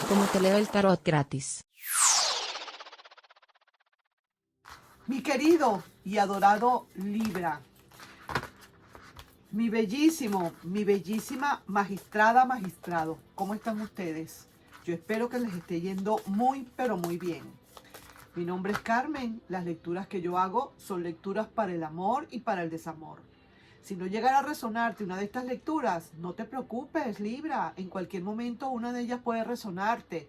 como te leo el tarot gratis. Mi querido y adorado Libra, mi bellísimo, mi bellísima magistrado, ¿cómo están ustedes? Yo espero que les esté yendo muy, pero muy bien. Mi nombre es Carmen, las lecturas que yo hago son lecturas para el amor y para el desamor. Si no llegara a resonarte una de estas lecturas, no te preocupes, Libra, en cualquier momento una de ellas puede resonarte.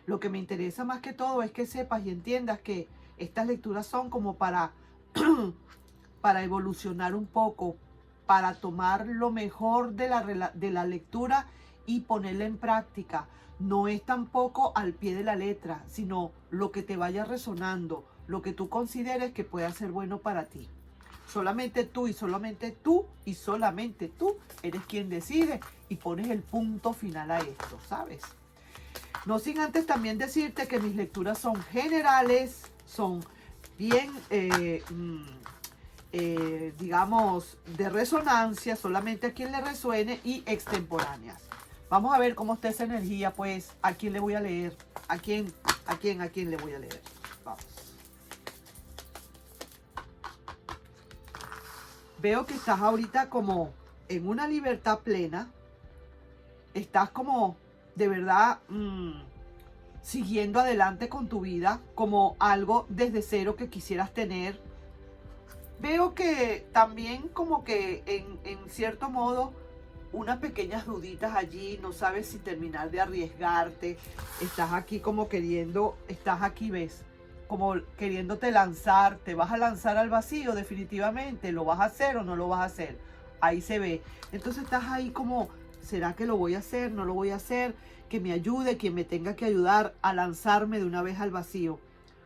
Lo que me interesa más que todo es que sepas y entiendas que estas lecturas son como para evolucionar un poco, para tomar lo mejor de la lectura y ponerla en práctica. No es tampoco al pie de la letra, sino lo que te vaya resonando, lo que tú consideres que pueda ser bueno para ti. Solamente tú y solamente tú y solamente tú eres quien decide y pones el punto final a esto, ¿sabes? No sin antes también decirte que mis lecturas son generales, son bien, digamos, de resonancia, solamente a quien le resuene, y extemporáneas. Vamos a ver cómo está esa energía, pues, a quién le voy a leer, a quién le voy a leer. Vamos. Veo que estás ahorita como en una libertad plena, estás como de verdad siguiendo adelante con tu vida, como algo desde cero que quisieras tener. Veo que también como que en cierto modo unas pequeñas duditas allí, no sabes si terminar de arriesgarte, estás aquí como queriendo, estás aquí, ves, como queriéndote lanzar, te vas a lanzar al vacío definitivamente, ¿lo vas a hacer o no lo vas a hacer? Ahí se ve. Entonces estás ahí como, ¿será que lo voy a hacer? ¿No lo voy a hacer? Que me ayude, quien me tenga que ayudar a lanzarme de una vez al vacío,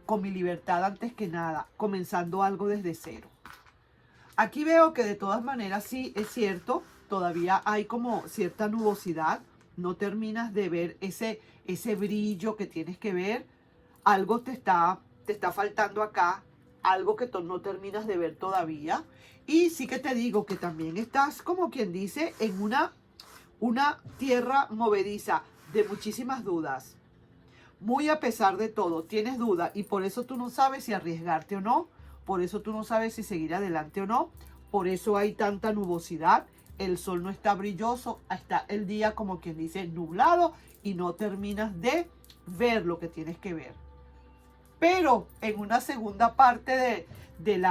con mi libertad antes que nada, comenzando algo desde cero. Aquí veo que de todas maneras sí es cierto, todavía hay como cierta nubosidad, no terminas de ver ese brillo que tienes que ver, algo te está faltando acá, algo que no terminas de ver todavía. Y sí que te digo que también estás, como quien dice, en una tierra movediza de muchísimas dudas. Muy a pesar de todo, tienes dudas y por eso tú no sabes si arriesgarte o no, por eso tú no sabes si seguir adelante o no, por eso hay tanta nubosidad, el sol no está brilloso, está el día como quien dice nublado y no terminas de ver lo que tienes que ver. Pero en una segunda parte de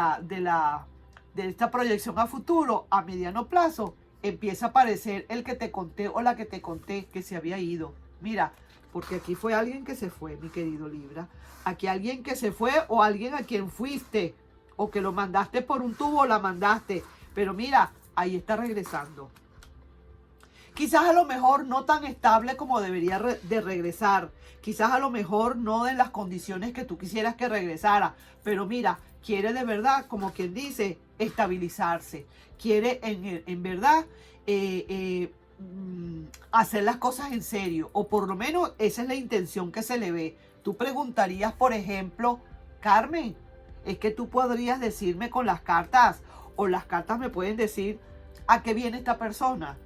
esta proyección a futuro, a mediano plazo, empieza a aparecer el que te conté o la que te conté que se había ido. Mira, porque aquí fue alguien que se fue, mi querido Libra. Aquí alguien que se fue o alguien a quien fuiste o que lo mandaste por un tubo o la mandaste. Pero mira, ahí está regresando. Quizás a lo mejor no tan estable como debería de regresar. Quizás a lo mejor no en las condiciones que tú quisieras que regresara. Pero mira, quiere de verdad, como quien dice, estabilizarse. Quiere en verdad hacer las cosas en serio. O por lo menos esa es la intención que se le ve. Tú preguntarías, por ejemplo, Carmen, es que tú podrías decirme con las cartas, o las cartas me pueden decir a qué viene esta persona.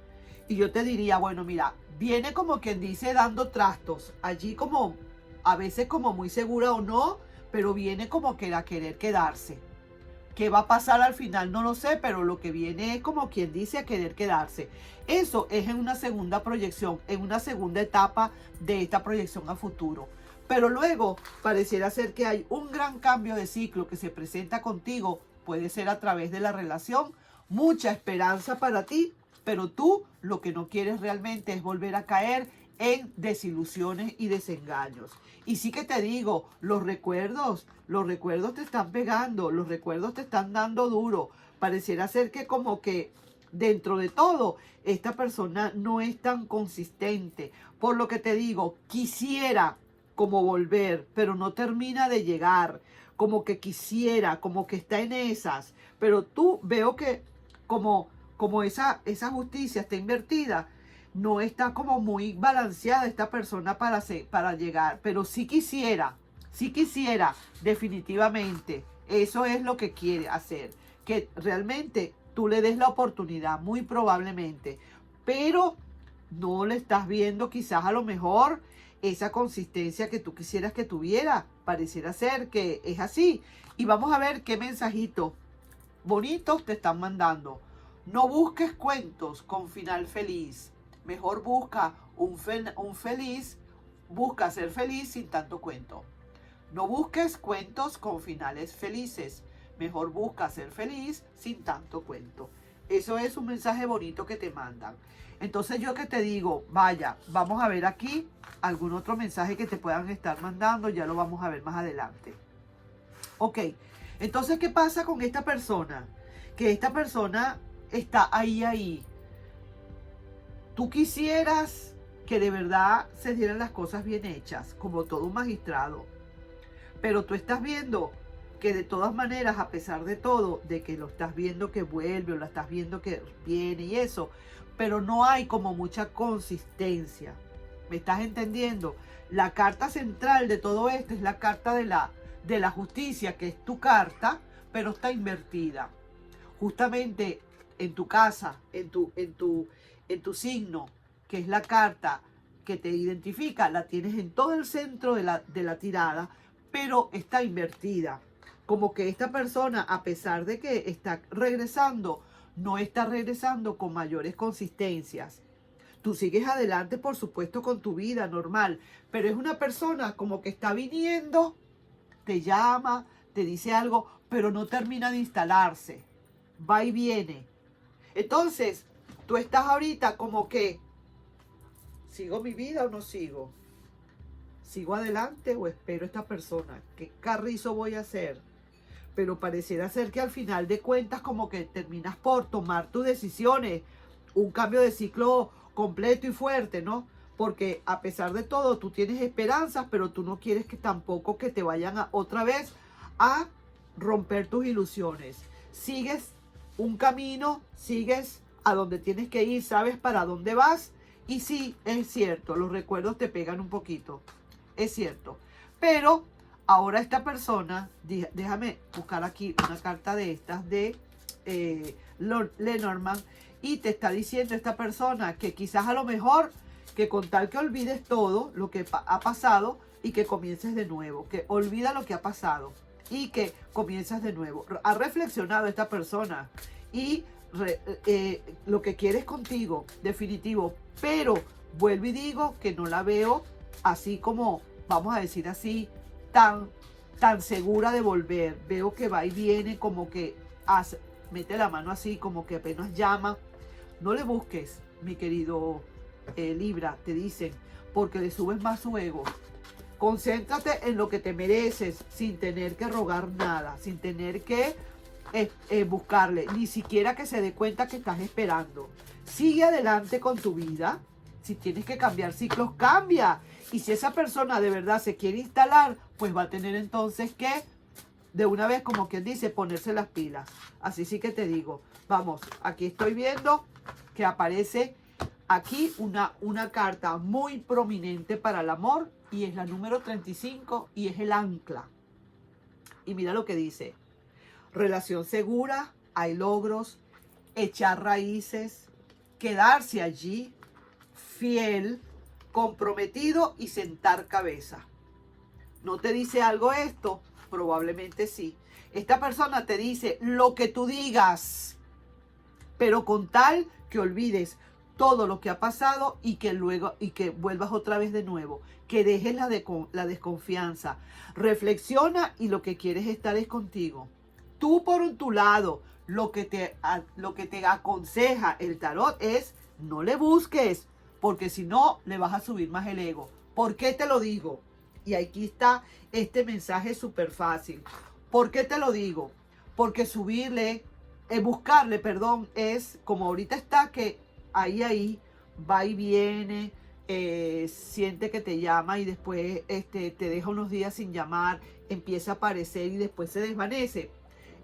Y yo te diría, bueno, mira, viene como quien dice dando trastos, allí como a veces como muy segura o no, pero viene como que a querer quedarse. ¿Qué va a pasar al final? No lo sé, pero lo que viene es como quien dice a querer quedarse. Eso es en una segunda proyección, en una segunda etapa de esta proyección a futuro. Pero luego pareciera ser que hay un gran cambio de ciclo que se presenta contigo, puede ser a través de la relación, mucha esperanza para ti, pero tú lo que no quieres realmente es volver a caer en desilusiones y desengaños. Y sí que te digo, los recuerdos te están pegando, los recuerdos te están dando duro. Pareciera ser que como que dentro de todo, esta persona no es tan consistente. Por lo que te digo, quisiera como volver, pero no termina de llegar. Como que quisiera, como que está en esas. Pero tú veo que como esa justicia está invertida, no está como muy balanceada esta persona para llegar, pero sí quisiera, definitivamente, eso es lo que quiere hacer, que realmente tú le des la oportunidad, muy probablemente, pero no le estás viendo quizás a lo mejor esa consistencia que tú quisieras que tuviera. Pareciera ser que es así. Y vamos a ver qué mensajitos bonitos te están mandando. No busques cuentos con final feliz. Mejor busca busca ser feliz sin tanto cuento. No busques cuentos con finales felices. Mejor busca ser feliz sin tanto cuento. Eso es un mensaje bonito que te mandan. Entonces yo que te digo, vaya, vamos a ver aquí algún otro mensaje que te puedan estar mandando. Ya lo vamos a ver más adelante. Ok, entonces ¿qué pasa con esta persona? Que esta persona está ahí. Tú quisieras que de verdad se dieran las cosas bien hechas, como todo un magistrado. Pero tú estás viendo que de todas maneras, a pesar de todo, de que lo estás viendo que vuelve o lo estás viendo que viene y eso, pero no hay como mucha consistencia. ¿Me estás entendiendo? La carta central de todo esto es la carta de la justicia, que es tu carta, pero está invertida. Justamente en tu casa, en tu signo, que es la carta que te identifica, la tienes en todo el centro de la tirada, pero está invertida. Como que esta persona, a pesar de que está regresando, no está regresando con mayores consistencias. Tú sigues adelante, por supuesto, con tu vida normal, pero es una persona como que está viniendo, te llama, te dice algo, pero no termina de instalarse. Va y viene. Entonces, tú estás ahorita como que, ¿sigo mi vida o no sigo? ¿Sigo adelante o espero a esta persona? ¿Qué carrizo voy a hacer? Pero pareciera ser que al final de cuentas como que terminas por tomar tus decisiones, un cambio de ciclo completo y fuerte, ¿no? Porque a pesar de todo tú tienes esperanzas, pero tú no quieres que tampoco que te vayan otra vez a romper tus ilusiones. Sigues un camino, sigues a donde tienes que ir, sabes para dónde vas. Y sí, es cierto, los recuerdos te pegan un poquito, es cierto. Pero ahora esta persona, déjame buscar aquí una carta de estas de Lord Lenormand, y te está diciendo esta persona que quizás a lo mejor que con tal que olvides todo lo que ha pasado y que comiences de nuevo, que olvida lo que ha pasado y que comienzas de nuevo. Ha reflexionado esta persona y lo que quiere es contigo, definitivo, pero vuelvo y digo que no la veo así como, vamos a decir así, tan segura de volver. Veo que va y viene, como que mete la mano así, como que apenas llama. No le busques, mi querido Libra, te dicen, porque le subes más su ego. Concéntrate en lo que te mereces, sin tener que rogar nada, sin tener que buscarle, ni siquiera que se dé cuenta que estás esperando. Sigue adelante con tu vida. Si tienes que cambiar ciclos, cambia. Y si esa persona de verdad se quiere instalar, pues va a tener entonces que, de una vez, como quien dice, ponerse las pilas. Así sí que te digo, vamos, aquí estoy viendo que aparece aquí una carta muy prominente para el amor, y es la número 35 y es el ancla. Y mira lo que dice: relación segura, hay logros, echar raíces, quedarse allí, fiel, comprometido y sentar cabeza. ¿No te dice algo esto? Probablemente sí. Esta persona te dice lo que tú digas, pero con tal que olvides todo lo que ha pasado y que luego vuelvas otra vez de nuevo, que dejes la desconfianza. Reflexiona, y lo que quieres estar es contigo. Tú por tu lado, lo que te aconseja el tarot es: no le busques, porque si no le vas a subir más el ego. ¿Por qué te lo digo? Y aquí está este mensaje súper fácil. ¿Por qué te lo digo? Porque buscarle, perdón, es como ahorita está, que ahí, va y viene, siente que te llama y después te deja unos días sin llamar, empieza a aparecer y después se desvanece.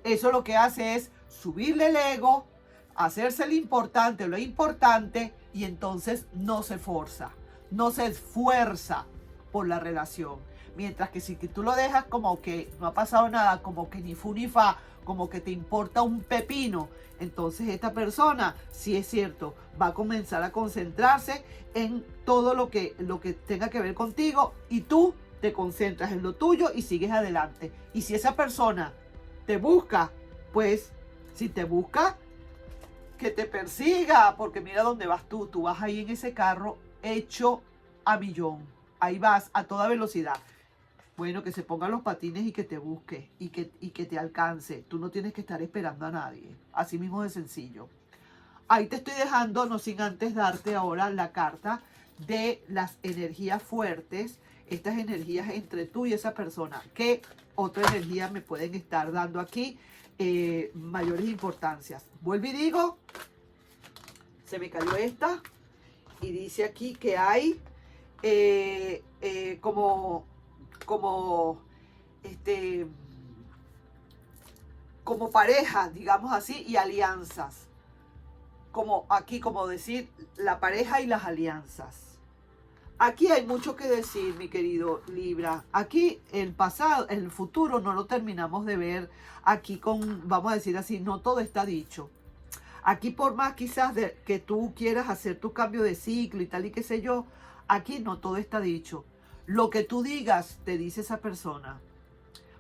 Eso lo que hace es subirle el ego, hacerse lo importante, y entonces no se esfuerza por la relación. Mientras que si que tú lo dejas como que no ha pasado nada, como que ni fu ni fa, como que te importa un pepino, entonces esta persona, sí es cierto, va a comenzar a concentrarse en todo lo que tenga que ver contigo y tú te concentras en lo tuyo y sigues adelante. Y si esa persona te busca, pues si te busca, que te persiga, porque mira dónde vas tú vas ahí en ese carro hecho a millón, ahí vas a toda velocidad. Bueno, que se ponga los patines y que te busque y que te alcance. Tú no tienes que estar esperando a nadie. Así mismo de sencillo. Ahí te estoy dejando, no sin antes darte ahora la carta de las energías fuertes. Estas energías entre tú y esa persona. ¿Qué otra energía me pueden estar dando aquí? Mayores importancias. Vuelvo y digo, se me cayó esta. Y dice aquí que hay como pareja, digamos así, y alianzas. Como aquí, como decir, la pareja y las alianzas. Aquí hay mucho que decir, mi querido Libra. Aquí el pasado, el futuro no lo terminamos de ver. Aquí vamos a decir así, no todo está dicho. Aquí por más quizás que tú quieras hacer tu cambio de ciclo y tal y qué sé yo, aquí no todo está dicho. Lo que tú digas, te dice esa persona.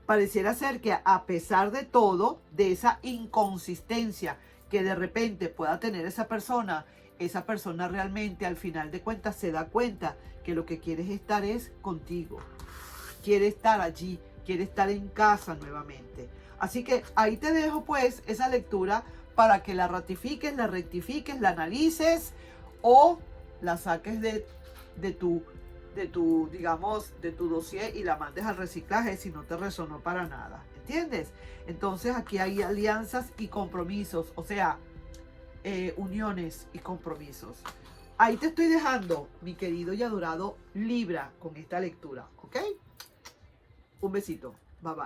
Pareciera ser que a pesar de todo, de esa inconsistencia que de repente pueda tener esa persona realmente al final de cuentas se da cuenta que lo que quiere estar es contigo. Quiere estar allí, quiere estar en casa nuevamente. Así que ahí te dejo pues esa lectura para que la ratifiques, la rectifiques, la analices o la saques de tu digamos, de tu dossier y la mandes al reciclaje si no te resonó para nada. ¿Entiendes? Entonces aquí hay alianzas y compromisos, o sea, uniones y compromisos. Ahí te estoy dejando, mi querido y adorado Libra, con esta lectura, ¿ok? Un besito. Bye bye.